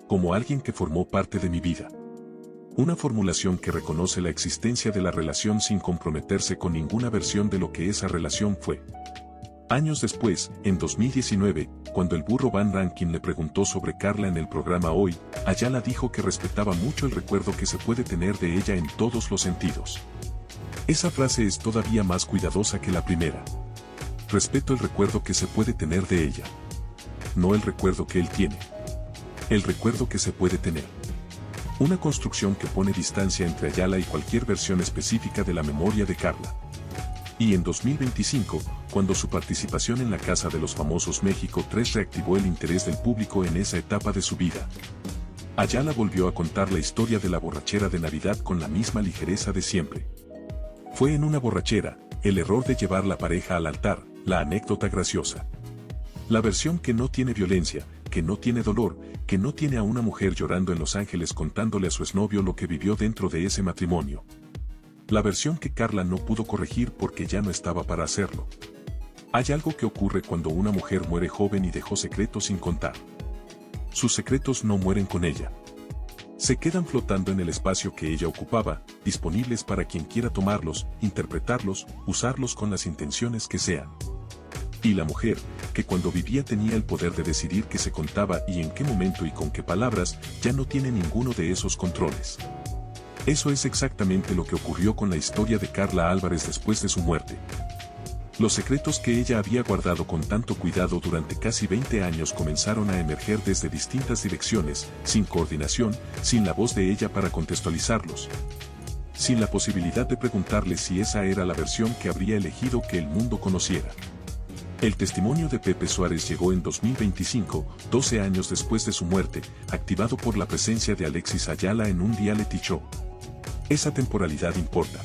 Como alguien que formó parte de mi vida. Una formulación que reconoce la existencia de la relación sin comprometerse con ninguna versión de lo que esa relación fue. Años después, en 2019, cuando el burro Van Rankin le preguntó sobre Carla en el programa Hoy, Ayala dijo que respetaba mucho el recuerdo que se puede tener de ella en todos los sentidos. Esa frase es todavía más cuidadosa que la primera. Respeto el recuerdo que se puede tener de ella. No el recuerdo que él tiene. El recuerdo que se puede tener. Una construcción que pone distancia entre Ayala y cualquier versión específica de la memoria de Carla. Y en 2025, cuando su participación en La Casa de los Famosos México 3 reactivó el interés del público en esa etapa de su vida, Ayala volvió a contar la historia de la borrachera de Navidad con la misma ligereza de siempre. Fue en una borrachera, el error de llevar la pareja al altar, la anécdota graciosa. La versión que no tiene violencia, que no tiene dolor, que no tiene a una mujer llorando en Los Ángeles contándole a su exnovio lo que vivió dentro de ese matrimonio. La versión que Carla no pudo corregir porque ya no estaba para hacerlo. Hay algo que ocurre cuando una mujer muere joven y dejó secretos sin contar. Sus secretos no mueren con ella. Se quedan flotando en el espacio que ella ocupaba, disponibles para quien quiera tomarlos, interpretarlos, usarlos con las intenciones que sean. Y la mujer, que cuando vivía tenía el poder de decidir qué se contaba y en qué momento y con qué palabras, ya no tiene ninguno de esos controles. Eso es exactamente lo que ocurrió con la historia de Carla Álvarez después de su muerte. Los secretos que ella había guardado con tanto cuidado durante casi 20 años comenzaron a emerger desde distintas direcciones, sin coordinación, sin la voz de ella para contextualizarlos. Sin la posibilidad de preguntarle si esa era la versión que habría elegido que el mundo conociera. El testimonio de Pepe Suárez llegó en 2025, 12 años después de su muerte, activado por la presencia de Alexis Ayala en un reality show. Esa temporalidad importa.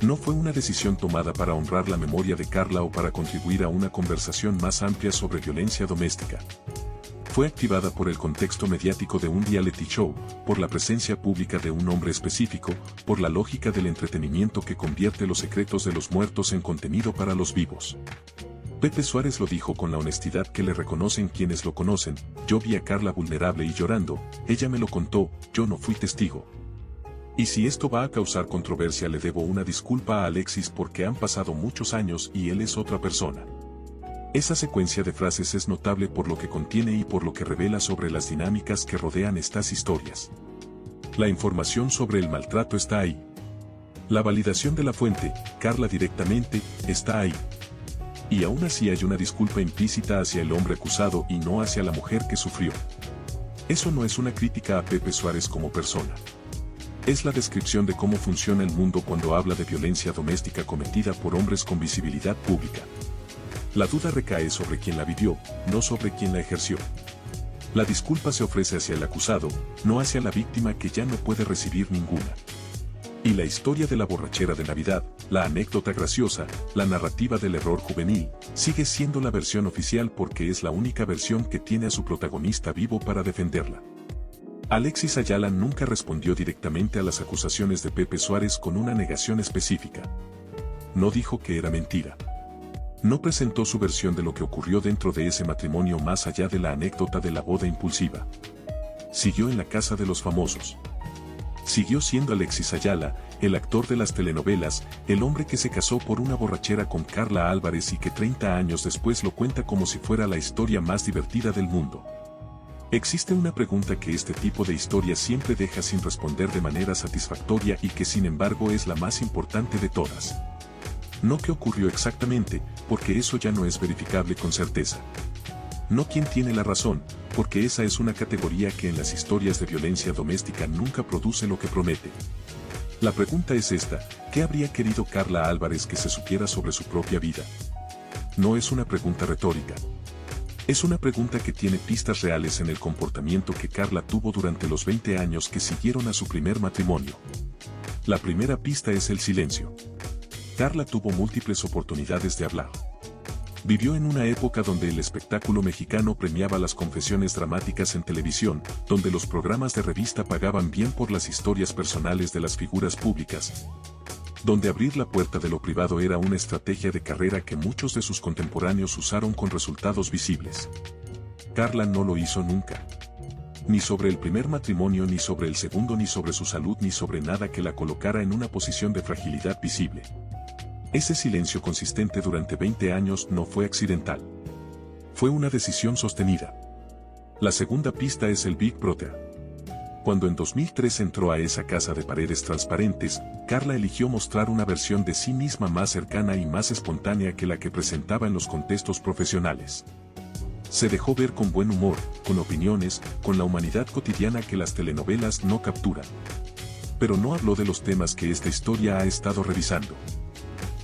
No fue una decisión tomada para honrar la memoria de Carla o para contribuir a una conversación más amplia sobre violencia doméstica. Fue activada por el contexto mediático de un reality show, por la presencia pública de un hombre específico, por la lógica del entretenimiento que convierte los secretos de los muertos en contenido para los vivos. Pepe Suárez lo dijo con la honestidad que le reconocen quienes lo conocen: yo vi a Carla vulnerable y llorando, ella me lo contó, yo no fui testigo. Y si esto va a causar controversia, le debo una disculpa a Alexis porque han pasado muchos años y él es otra persona. Esa secuencia de frases es notable por lo que contiene y por lo que revela sobre las dinámicas que rodean estas historias. La información sobre el maltrato está ahí. La validación de la fuente, Carla directamente, está ahí. Y aún así hay una disculpa implícita hacia el hombre acusado y no hacia la mujer que sufrió. Eso no es una crítica a Pepe Suárez como persona. Es la descripción de cómo funciona el mundo cuando habla de violencia doméstica cometida por hombres con visibilidad pública. La duda recae sobre quien la vivió, no sobre quien la ejerció. La disculpa se ofrece hacia el acusado, no hacia la víctima que ya no puede recibir ninguna. Y la historia de la borrachera de Navidad, la anécdota graciosa, la narrativa del error juvenil, sigue siendo la versión oficial porque es la única versión que tiene a su protagonista vivo para defenderla. Alexis Ayala nunca respondió directamente a las acusaciones de Pepe Suárez con una negación específica. No dijo que era mentira. No presentó su versión de lo que ocurrió dentro de ese matrimonio más allá de la anécdota de la boda impulsiva. Siguió en la casa de los famosos. Siguió siendo Alexis Ayala, el actor de las telenovelas, el hombre que se casó por una borrachera con Carla Álvarez y que 30 años después lo cuenta como si fuera la historia más divertida del mundo. Existe una pregunta que este tipo de historias siempre deja sin responder de manera satisfactoria y que sin embargo es la más importante de todas. No qué ocurrió exactamente, porque eso ya no es verificable con certeza. No quién tiene la razón, porque esa es una categoría que en las historias de violencia doméstica nunca produce lo que promete. La pregunta es esta: ¿qué habría querido Carla Álvarez que se supiera sobre su propia vida? No es una pregunta retórica. Es una pregunta que tiene pistas reales en el comportamiento que Carla tuvo durante los 20 años que siguieron a su primer matrimonio. La primera pista es el silencio. Carla tuvo múltiples oportunidades de hablar. Vivió en una época donde el espectáculo mexicano premiaba las confesiones dramáticas en televisión, donde los programas de revista pagaban bien por las historias personales de las figuras públicas, donde abrir la puerta de lo privado era una estrategia de carrera que muchos de sus contemporáneos usaron con resultados visibles. Carla no lo hizo nunca. Ni sobre el primer matrimonio, ni sobre el segundo, ni sobre su salud, ni sobre nada que la colocara en una posición de fragilidad visible. Ese silencio consistente durante 20 años no fue accidental. Fue una decisión sostenida. La segunda pista es el Big Brother. Cuando en 2003 entró a esa casa de paredes transparentes, Carla eligió mostrar una versión de sí misma más cercana y más espontánea que la que presentaba en los contextos profesionales. Se dejó ver con buen humor, con opiniones, con la humanidad cotidiana que las telenovelas no capturan. Pero no habló de los temas que esta historia ha estado revisando.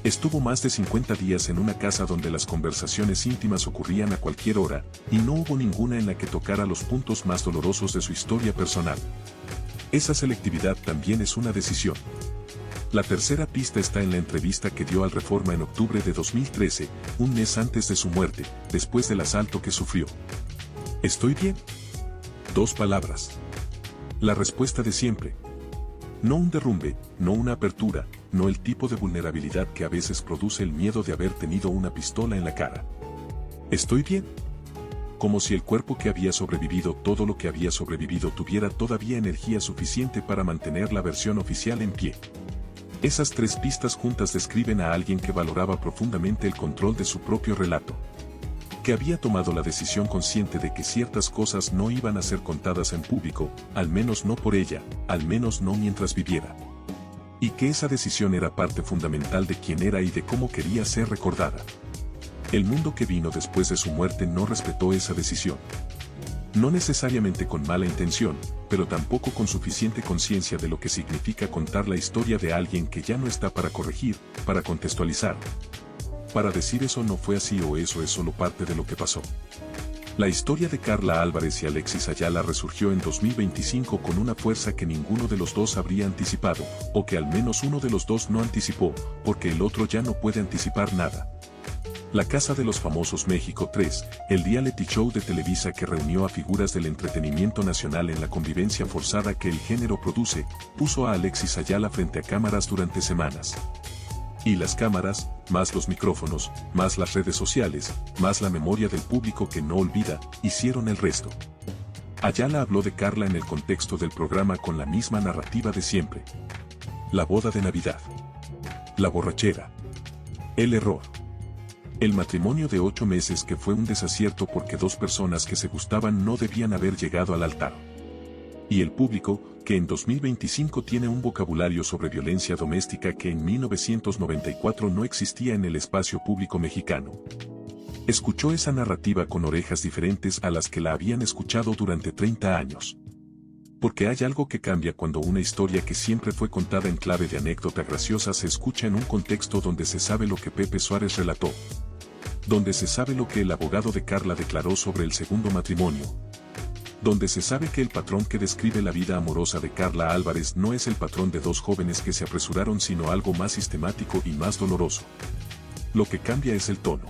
Estuvo más de 50 días en una casa donde las conversaciones íntimas ocurrían a cualquier hora, y no hubo ninguna en la que tocara los puntos más dolorosos de su historia personal. Esa selectividad también es una decisión. La tercera pista está en la entrevista que dio al Reforma en octubre de 2013, un mes antes de su muerte, después del asalto que sufrió. ¿Estoy bien? Dos palabras. La respuesta de siempre. No un derrumbe, no una apertura, no el tipo de vulnerabilidad que a veces produce el miedo de haber tenido una pistola en la cara. ¿Estoy bien? Como si el cuerpo que había sobrevivido todo lo que había sobrevivido tuviera todavía energía suficiente para mantener la versión oficial en pie. Esas tres pistas juntas describen a alguien que valoraba profundamente el control de su propio relato. Que había tomado la decisión consciente de que ciertas cosas no iban a ser contadas en público, al menos no por ella, al menos no mientras viviera. Y que esa decisión era parte fundamental de quién era y de cómo quería ser recordada. El mundo que vino después de su muerte no respetó esa decisión. No necesariamente con mala intención, pero tampoco con suficiente conciencia de lo que significa contar la historia de alguien que ya no está para corregir, para contextualizar. Para decir eso no fue así o eso es solo parte de lo que pasó. La historia de Karla Álvarez y Alexis Ayala resurgió en 2025 con una fuerza que ninguno de los dos habría anticipado, o que al menos uno de los dos no anticipó, porque el otro ya no puede anticipar nada. La Casa de los Famosos México 3, el reality show de Televisa que reunió a figuras del entretenimiento nacional en la convivencia forzada que el género produce, puso a Alexis Ayala frente a cámaras durante semanas. Y las cámaras, más los micrófonos, más las redes sociales, más la memoria del público que no olvida, hicieron el resto. Ayala habló de Karla en el contexto del programa con la misma narrativa de siempre. La boda de Navidad. La borrachera. El error. El matrimonio de 8 meses que fue un desacierto porque dos personas que se gustaban no debían haber llegado al altar. Y el público, que en 2025 tiene un vocabulario sobre violencia doméstica que en 1994 no existía en el espacio público mexicano. Escuchó esa narrativa con orejas diferentes a las que la habían escuchado durante 30 años. Porque hay algo que cambia cuando una historia que siempre fue contada en clave de anécdota graciosa se escucha en un contexto donde se sabe lo que Pepe Suárez relató. Donde se sabe lo que el abogado de Karla declaró sobre el segundo matrimonio. Donde se sabe que el patrón que describe la vida amorosa de Karla Álvarez no es el patrón de dos jóvenes que se apresuraron sino algo más sistemático y más doloroso. Lo que cambia es el tono.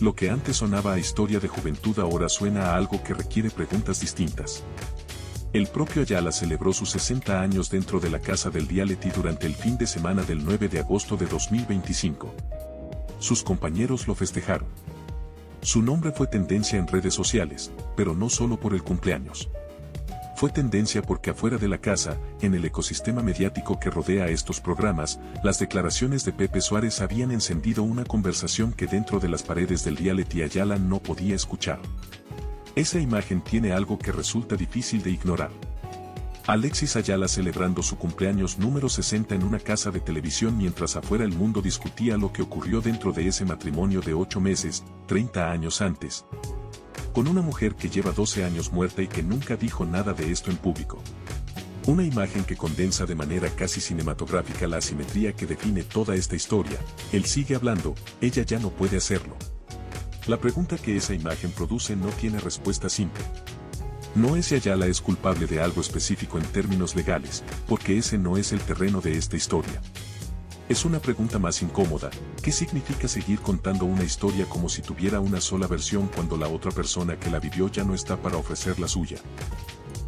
Lo que antes sonaba a historia de juventud ahora suena a algo que requiere preguntas distintas. El propio Ayala celebró sus 60 años dentro de la casa del reality durante el fin de semana del 9 de agosto de 2025. Sus compañeros lo festejaron. Su nombre fue tendencia en redes sociales, pero no solo por el cumpleaños. Fue tendencia porque afuera de la casa, en el ecosistema mediático que rodea a estos programas, las declaraciones de Pepe Suárez habían encendido una conversación que dentro de las paredes del reality Ayala no podía escuchar. Esa imagen tiene algo que resulta difícil de ignorar. Alexis Ayala celebrando su cumpleaños número 60 en una casa de televisión mientras afuera el mundo discutía lo que ocurrió dentro de ese matrimonio de 8 meses, 30 años antes. Con una mujer que lleva 12 años muerta y que nunca dijo nada de esto en público. Una imagen que condensa de manera casi cinematográfica la asimetría que define toda esta historia. Él sigue hablando, ella ya no puede hacerlo. La pregunta que esa imagen produce no tiene respuesta simple. No es si Ayala es culpable de algo específico en términos legales, porque ese no es el terreno de esta historia. Es una pregunta más incómoda, ¿qué significa seguir contando una historia como si tuviera una sola versión cuando la otra persona que la vivió ya no está para ofrecer la suya?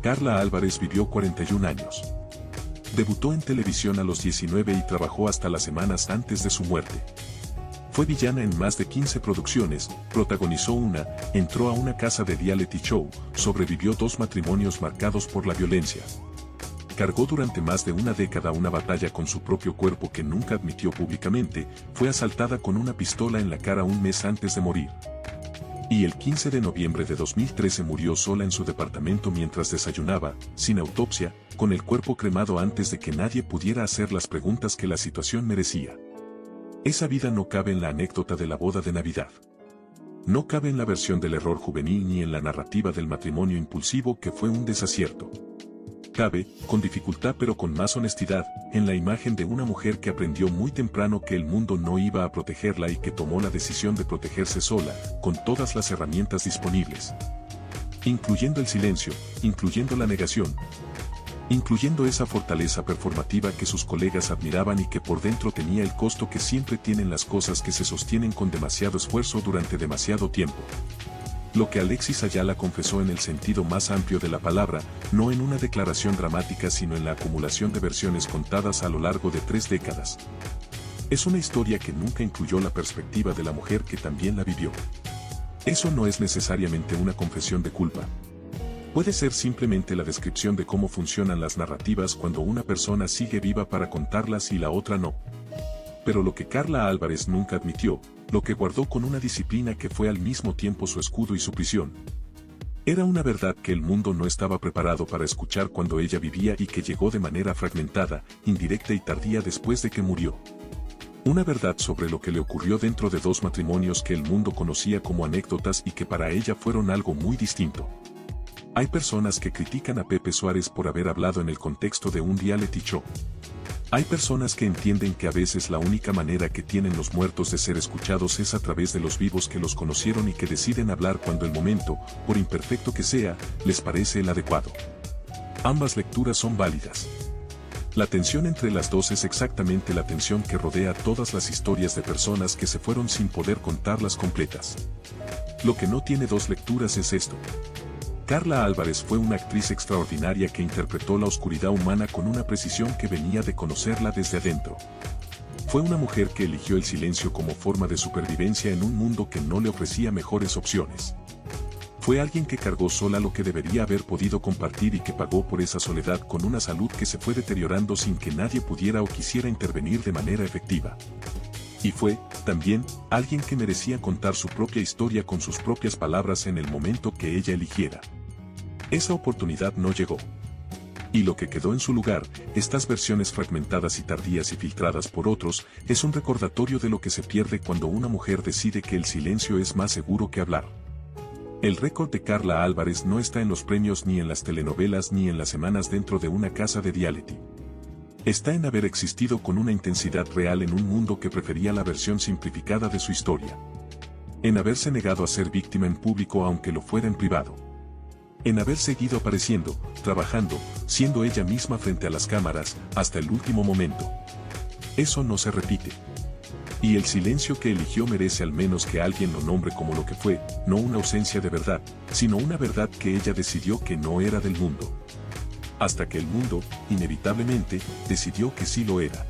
Karla Álvarez vivió 41 años. Debutó en televisión a los 19 y trabajó hasta las semanas antes de su muerte. Fue villana en más de 15 producciones, protagonizó una, entró a una casa de reality show, sobrevivió 2 matrimonios marcados por la violencia. Cargó durante más de una década una batalla con su propio cuerpo que nunca admitió públicamente, fue asaltada con una pistola en la cara un mes antes de morir. Y el 15 de noviembre de 2013 murió sola en su departamento mientras desayunaba, sin autopsia, con el cuerpo cremado antes de que nadie pudiera hacer las preguntas que la situación merecía. Esa vida no cabe en la anécdota de la boda de Navidad. No cabe en la versión del error juvenil ni en la narrativa del matrimonio impulsivo que fue un desacierto. Cabe, con dificultad pero con más honestidad, en la imagen de una mujer que aprendió muy temprano que el mundo no iba a protegerla y que tomó la decisión de protegerse sola, con todas las herramientas disponibles. Incluyendo el silencio, incluyendo la negación. Incluyendo esa fortaleza performativa que sus colegas admiraban y que por dentro tenía el costo que siempre tienen las cosas que se sostienen con demasiado esfuerzo durante demasiado tiempo. Lo que Alexis Ayala confesó en el sentido más amplio de la palabra, no en una declaración dramática sino en la acumulación de versiones contadas a lo largo de 3 décadas. Es una historia que nunca incluyó la perspectiva de la mujer que también la vivió. Eso no es necesariamente una confesión de culpa. Puede ser simplemente la descripción de cómo funcionan las narrativas cuando una persona sigue viva para contarlas y la otra no. Pero lo que Carla Álvarez nunca admitió, lo que guardó con una disciplina que fue al mismo tiempo su escudo y su prisión, era una verdad que el mundo no estaba preparado para escuchar cuando ella vivía y que llegó de manera fragmentada, indirecta y tardía después de que murió. Una verdad sobre lo que le ocurrió dentro de 2 matrimonios que el mundo conocía como anécdotas y que para ella fueron algo muy distinto. Hay personas que critican a Pepe Suárez por haber hablado en el contexto de un reality show. Hay personas que entienden que a veces la única manera que tienen los muertos de ser escuchados es a través de los vivos que los conocieron y que deciden hablar cuando el momento, por imperfecto que sea, les parece el adecuado. Ambas lecturas son válidas. La tensión entre las dos es exactamente la tensión que rodea todas las historias de personas que se fueron sin poder contarlas completas. Lo que no tiene 2 lecturas es esto. Carla Álvarez fue una actriz extraordinaria que interpretó la oscuridad humana con una precisión que venía de conocerla desde adentro. Fue una mujer que eligió el silencio como forma de supervivencia en un mundo que no le ofrecía mejores opciones. Fue alguien que cargó sola lo que debería haber podido compartir y que pagó por esa soledad con una salud que se fue deteriorando sin que nadie pudiera o quisiera intervenir de manera efectiva. Y fue, también, alguien que merecía contar su propia historia con sus propias palabras en el momento que ella eligiera. Esa oportunidad no llegó. Y lo que quedó en su lugar, estas versiones fragmentadas y tardías y filtradas por otros, es un recordatorio de lo que se pierde cuando una mujer decide que el silencio es más seguro que hablar. El récord de Carla Álvarez no está en los premios ni en las telenovelas ni en las semanas dentro de una casa de reality. Está en haber existido con una intensidad real en un mundo que prefería la versión simplificada de su historia. En haberse negado a ser víctima en público aunque lo fuera en privado. En haber seguido apareciendo, trabajando, siendo ella misma frente a las cámaras, hasta el último momento. Eso no se repite. Y el silencio que eligió merece al menos que alguien lo nombre como lo que fue, no una ausencia de verdad, sino una verdad que ella decidió que no era del mundo. Hasta que el mundo, inevitablemente, decidió que sí lo era.